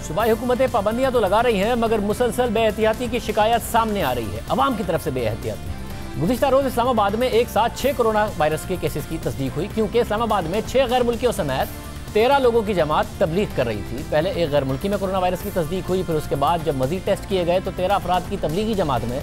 सूबाई हुकूमतें पाबंदियां तो लगा रही हैं, मगर मुसलसल बेएहतियाती की शिकायत सामने आ रही है अवाम की तरफ से। बेएहतियाती गुज़िश्ता रोज इस्लामाबाद में एक साथ 6 कोरोना वायरस के केसेस की तस्दीक हुई, क्योंकि इस्लामाबाद में 6 गैर मुल्कियों समेत 13 लोगों की जमात तबलीग कर रही थी। पहले एक गैर मुल्की में कोरोना वायरस की तस्दीक हुई, फिर उसके बाद जब मजीद टेस्ट किए गए तो 13 अफराद की तबलीगी जमात में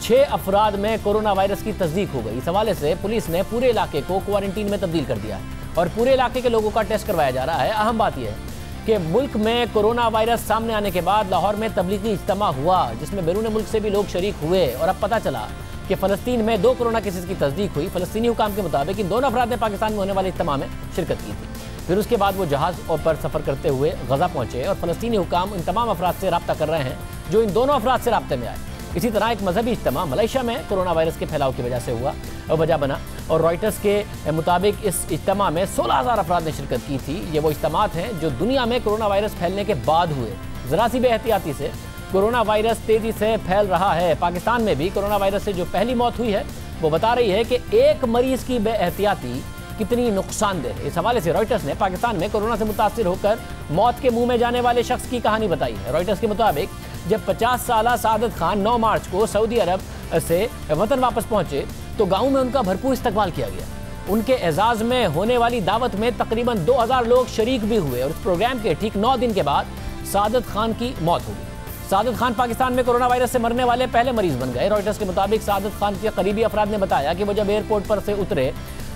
6 अफराद में कोरोना वायरस की तस्दीक हो गई। इस हवाले से पुलिस ने पूरे इलाके को क्वारंटीन में तब्दील कर दिया है और पूरे इलाके के लोगों का टेस्ट करवाया जा रहा है। अहम बात यह है कि मुल्क में कोरोना वायरस सामने आने के बाद लाहौर में तबलीगी इज्तिमा हुआ, जिसमें बैरून मुल्क से भी लोग शरीक हुए और अब पता चला कि फ़लस्तीन में 2 कोरोना केसेस की तस्दीक हुई। फ़लस्तीनी हुकाम के मुताबिक इन दोनों अफराद ने पाकिस्तान में होने वाले इज्तिमा में शिरकत की थी। फिर उसके बाद वो जहाज़ पर सफ़र करते हुए गज़ा पहुँचे और फ़लस्तीनी हुकाम इन तमाम अफराद से रब्ता कर रहे हैं जो इन दोनों अफराद से रब्ते में आए। इसी तरह एक मजहबी इज्तिमा मलेशिया में कोरोना वायरस के फैलाव की वजह से हुआ और वजह बना, और रॉयटर्स के मुताबिक इस इज्तिमा में 16,000 अफराद ने शिरकत की थी। ये वो इज्तिमात हैं जो दुनिया में कोरोना वायरस फैलने के बाद हुए। ज़रा सी बेहतियाती से कोरोना वायरस तेज़ी से फैल रहा है। पाकिस्तान में भी कोरोना वायरस से जो पहली मौत हुई है वो बता रही है कि एक मरीज़ की बेहतियाती कितनी नुकसानदेह है। इस हवाले से रॉयटर्स ने पाकिस्तान में कोरोना से मुतासिर होकर मौत के मुंह में जाने वाले शख्स की कहानी बताई है। रॉयटर्स के मुताबिक जब 50 साला सादत खान 9 मार्च को सऊदी अरब से वतन वापस पहुंचे तो गांव में उनका भरपूर इस्तकबाल किया गया। उनके एजाज में होने वाली दावत में तकरीबन 2000 लोग शरीक भी हुए और इस प्रोग्राम के ठीक 9 दिन के बाद सादत खान की मौत हो गई। सादत खान पाकिस्तान में कोरोना वायरस से मरने वाले पहले मरीज बन गए। रॉयटर्स के मुताबिक सादत खान के करीबी अफराद ने बताया कि वो जब एयरपोर्ट पर से उतरे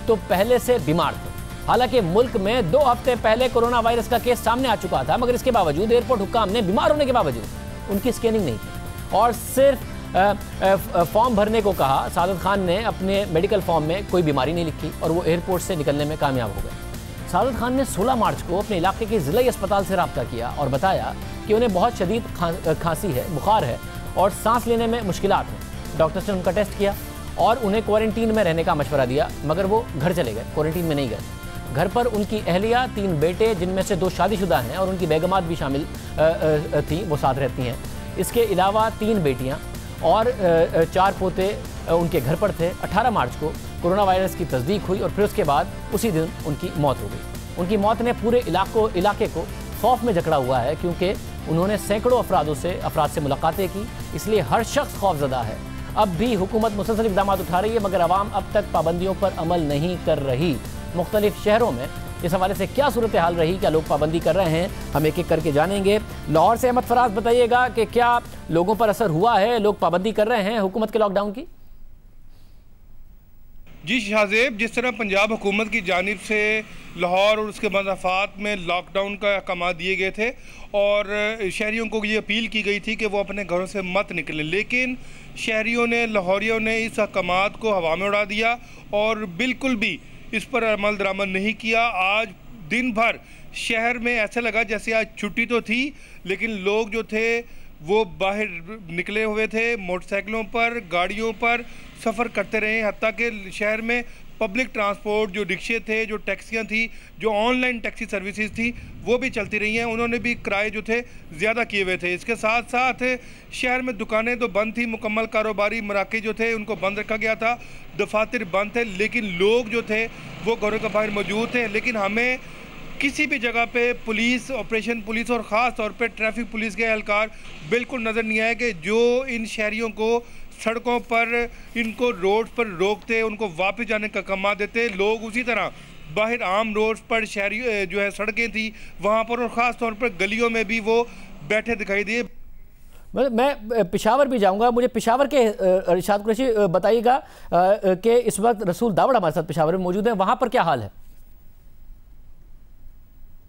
तो पहले से बीमार थे। हालांकि मुल्क में 2 हफ्ते पहले कोरोना वायरस का केस सामने आ चुका था, मगर इसके बावजूद एयरपोर्ट हुक्काम ने बीमार होने के बावजूद उनकी स्कैनिंग नहीं की और सिर्फ फॉर्म भरने को कहा। सादत खान ने अपने मेडिकल फॉर्म में कोई बीमारी नहीं लिखी और वो एयरपोर्ट से निकलने में कामयाब हो गए। सादत खान ने 16 मार्च को अपने इलाके के ज़िला अस्पताल से रब्ता किया और बताया कि उन्हें बहुत शदीद खांसी है, बुखार है और सांस लेने में मुश्किलात हैं। डॉक्टर्स ने उनका टेस्ट किया और उन्हें क्वारंटीन में रहने का मशवरा दिया, मगर वो घर चले गए, क्वारंटीन में नहीं गए। घर पर उनकी अहलिया, 3 बेटे जिनमें से 2 शादीशुदा हैं और उनकी बेगमात भी शामिल थी, वो साथ रहती हैं। इसके अलावा 3 बेटियां और 4 पोते उनके घर पर थे। 18 मार्च को कोरोना वायरस की तस्दीक हुई और फिर उसके बाद उसी दिन उनकी मौत हो गई। उनकी मौत ने पूरे इलाके को खौफ में जकड़ा हुआ है, क्योंकि उन्होंने सैकड़ों अफराद से मुलाकातें की, इसलिए हर शख्स खौफजदा है। अब भी हुकूमत मुसलसल इक़दाम उठा रही है, मगर अवाम अब तक पाबंदियों पर अमल नहीं कर रही। मुख्तलिफ शहरों में इस हवाले से क्या सूरत हाल रही, क्या लोग पाबंदी कर रहे हैं, हम एक एक करके जानेंगे। लाहौर से अहमद फराज बताइएगा कि क्या लोगों पर असर हुआ है, लोग पाबंदी कर रहे हैं हुकूमत के लॉकडाउन की? जी शाहजेब, जिस तरह पंजाब हुकूमत की जानिब से लाहौर और उसके मज़ाफ़ात में लॉकडाउन का अहकाम दिए गए थे और शहरियों को ये अपील की गई थी कि वो अपने घरों से मत निकलें, लेकिन शहरियों ने, लाहौरियों ने इस अहकाम को हवा में उड़ा दिया और बिल्कुल भी इस पर अमल दरामद नहीं किया। आज दिन भर शहर में ऐसा लगा जैसे आज छुट्टी तो थी, लेकिन लोग जो थे वो बाहर निकले हुए थे, मोटरसाइकिलों पर, गाड़ियों पर सफ़र करते रहे। हत्ता कि शहर में पब्लिक ट्रांसपोर्ट, जो रिक्शे थे, जो टैक्सियाँ थी, जो ऑनलाइन टैक्सी सर्विसेज थी, वो भी चलती रही हैं। उन्होंने भी किराए जो थे ज़्यादा किए हुए थे। इसके साथ साथ शहर में दुकानें तो बंद थी, मुकम्मल कारोबारी मराकज़ जो थे उनको बंद रखा गया था, दफातर बंद थे, लेकिन लोग जो थे वो घरों के बाहर मौजूद थे। लेकिन हमें किसी भी जगह पे पुलिस, ऑपरेशन पुलिस और ख़ास तौर पे ट्रैफिक पुलिस के एहलकार बिल्कुल नज़र नहीं आए कि जो इन शहरियों को सड़कों पर, इनको रोड पर रोकते, उनको वापस जाने का कमा देते। लोग उसी तरह बाहर आम रोड पर, शहरी जो है सड़कें थी वहाँ पर और ख़ास तौर पर गलियों में भी वो बैठे दिखाई दिए। मैं पेशावर भी जाऊंगा, मुझे पेशावर के इरशाद कुरैशी बताइएगा कि इस वक्त रसूल दावड़ हमारे साथ पेशावर में मौजूद है, वहाँ पर क्या हाल है?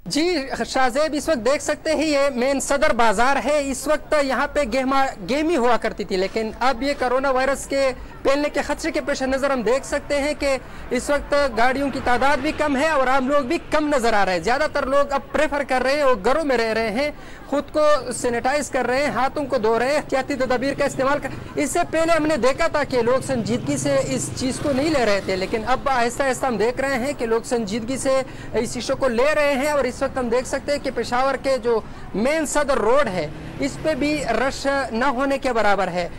जी शाहजेब, इस वक्त देख सकते हैं ये मेन सदर बाजार है। इस वक्त यहाँ पे गेमी हुआ करती थी, लेकिन अब ये कोरोना वायरस के फैलने के खतरे के पेश नज़र हम देख सकते हैं कि इस वक्त गाड़ियों की तादाद भी कम है और आम लोग भी कम नज़र आ रहे हैं। ज़्यादातर लोग अब प्रेफर कर रहे हैं और घरों में रह रहे हैं, खुद को सैनिटाइज कर रहे हैं, हाथों को धो रहे हैं, एहतियाती तदबीर का इस्तेमाल कर। इससे पहले हमने देखा था कि लोग संजीदगी से इस चीज़ को नहीं ले रहे थे, लेकिन अब आहिस्ता आहिस्ता हम देख रहे हैं कि लोग संजीदगी से इस इशू को ले रहे हैं। और इस वक्त हम देख सकते हैं कि पेशावर के जो मेन सदर रोड है इस पे भी रश न होने के बराबर है।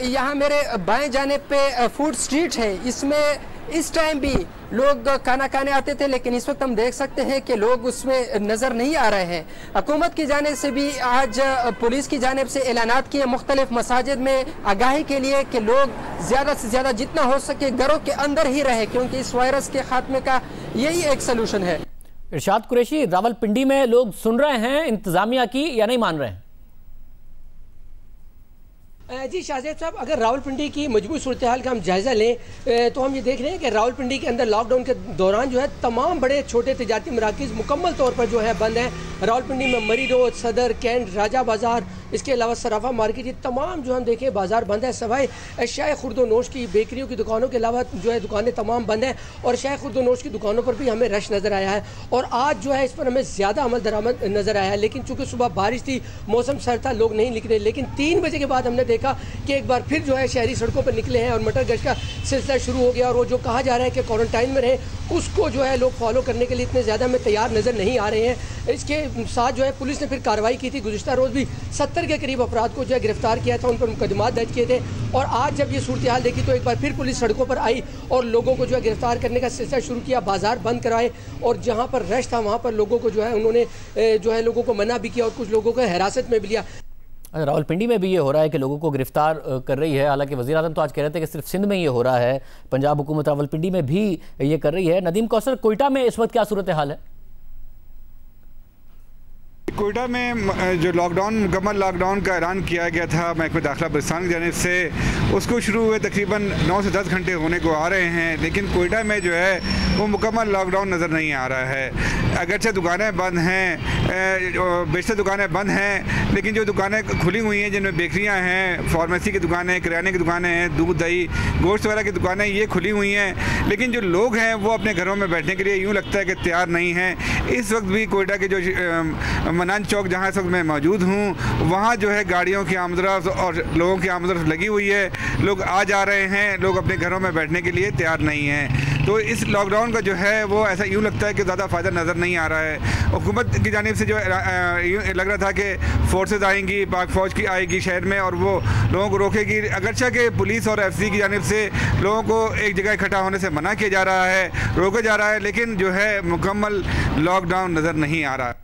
यहाँ मेरे बाएं जाने पे फूड स्ट्रीट है, इसमें इस टाइम भी लोग खाना खाने आते थे, लेकिन इस वक्त हम देख सकते हैं कि लोग उसमें नजर नहीं आ रहे हैं। हुकूमत की जानिब से भी आज पुलिस की जानिब से ऐलानात किए मुख्तलिफ मसाजिद में आगाही के लिए कि लोग ज्यादा से ज्यादा जितना हो सके घरों के अंदर ही रहे, क्योंकि इस वायरस के खात्मे का यही एक सलूशन है। इरशाद कुरैशी, रावलपिंडी में लोग सुन रहे हैं इंतजामिया की या नहीं मान रहे हैं? जी शाहजेब साहब, अगर रावलपिंडी की मजबूत सूरत हाल का हम जायज़ा लें तो हम ये देख रहे हैं कि रावलपिंडी के अंदर लॉकडाउन के दौरान जो है तमाम बड़े छोटे तजारती मराकज़ मुकम्मल तौर पर जो है बंद हैं। रावलपिंडी में मरी रोड, सदर, कैंट, राजा बाज़ार, इसके अलावा सराफा मार्केट, ये तमाम जो हम देखें बाज़ार बंद है। सवाए शाय खुर्द नोश की बेकरियों की दुकानों के अलावा जो है दुकानें तमाम बंद हैं और शाय खुर्द नोश की दुकानों पर भी हमें रश नज़र आया है और आज जो है इस पर हमें ज़्यादा अमल दरामद नज़र आया है। लेकिन चूँकि सुबह बारिश थी, मौसम सर्द था, लोग नहीं निकले, लेकिन 3 बजे के बाद हमने देखा कि एक बार फिर जो है शहरी सड़कों पर निकले हैं और मटर गश्त का सिलसिला शुरू हो गया। और वो जो कहा जा रहा है कि क्वारंटाइन में रहे, उसको जो है लोग फॉलो करने के लिए इतने ज़्यादा में तैयार नज़र नहीं आ रहे हैं। इसके साथ जो है पुलिस ने फिर कार्रवाई की थी। गुज़िश्ता रोज़ भी 70 के करीब अपराध को जो है गिरफ्तार किया था, उन पर मुकदमात दर्ज किए थे। और आज जब ये सूरत हाल देखी तो एक बार फिर पुलिस सड़कों पर आई और लोगों को जो है गिरफ्तार करने का सिलसिला शुरू किया, बाजार बंद कराए और जहाँ पर रश था वहाँ पर लोगों को जो है उन्होंने जो है लोगों को मना भी किया और कुछ लोगों को हिरासत में भी लिया। रावलपिंडी में भी ये हो रहा है कि लोगों को गिरफ्तार कर रही है। हालांकि वज़ीर आज़म तो आज कह रहे थे कि सिर्फ सिंध में ये हो रहा है, पंजाब हुकूमत रावलपिंडी में भी ये कर रही है। नदीम कौसर, कोयटा में इस वक्त क्या सूरत हाल है? कोयटा में जो लॉकडाउन, मुकम्मल लॉकडाउन का ऐलान किया गया था महकमा दाखिला बलूचिस्तान की जानिब से, उसको शुरू हुए तकरीबन 9 से 10 घंटे होने को आ रहे हैं, लेकिन कोयटा में जो है वो मुकम्मल लॉकडाउन नज़र नहीं आ रहा है। अगरचे दुकानें बंद हैं, बेशतर दुकानें बंद हैं, लेकिन जो दुकानें खुली हुई हैं जिनमें बेकरियां हैं, फार्मेसी की दुकानें, किराने की दुकानें हैं, दूध दही गोश्त वगैरह की दुकानें, ये खुली हुई हैं। लेकिन जो लोग हैं वो अपने घरों में बैठने के लिए यूँ लगता है कि तैयार नहीं हैं। इस वक्त भी कोयटा के जो मनान चौक जहाँ इस वक्त मैं मौजूद हूँ, वहाँ जो है गाड़ियों की आमदरफ्त और लोगों की आमदरफ्त लगी हुई है। लोग आ जा रहे हैं, लोग अपने घरों में बैठने के लिए तैयार नहीं हैं। तो इस लॉकडाउन का जो है वो ऐसा यूँ लगता है कि ज़्यादा फ़ायदा नज़र नहीं आ रहा है। हुकूमत की जानिब से जो लग रहा था कि फोर्सेज आएंगी, पाक फ़ौज की आएगी शहर में और वो लोगों को रोकेगी, अगरचे कि पुलिस और FC की जानिब से लोगों को एक जगह इकट्ठा होने से मना किया जा रहा है, रोका जा रहा है, लेकिन जो है मुकम्मल लॉकडाउन नज़र नहीं आ रहा।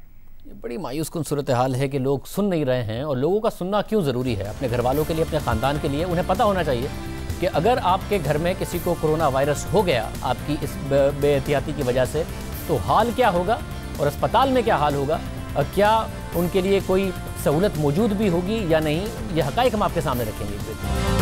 बड़ी मायूस कुन सूरत हाल है कि लोग सुन नहीं रहे हैं और लोगों का सुनना क्यों ज़रूरी है? अपने घर वालों के लिए, अपने ख़ानदान के लिए उन्हें पता होना चाहिए कि अगर आपके घर में किसी को कोरोना वायरस हो गया आपकी इस बेएहतियाती की वजह से, तो हाल क्या होगा और अस्पताल में क्या हाल होगा, क्या उनके लिए कोई सहूलत मौजूद भी होगी या नहीं, ये हक़ाइक़ हम आपके सामने रखेंगे।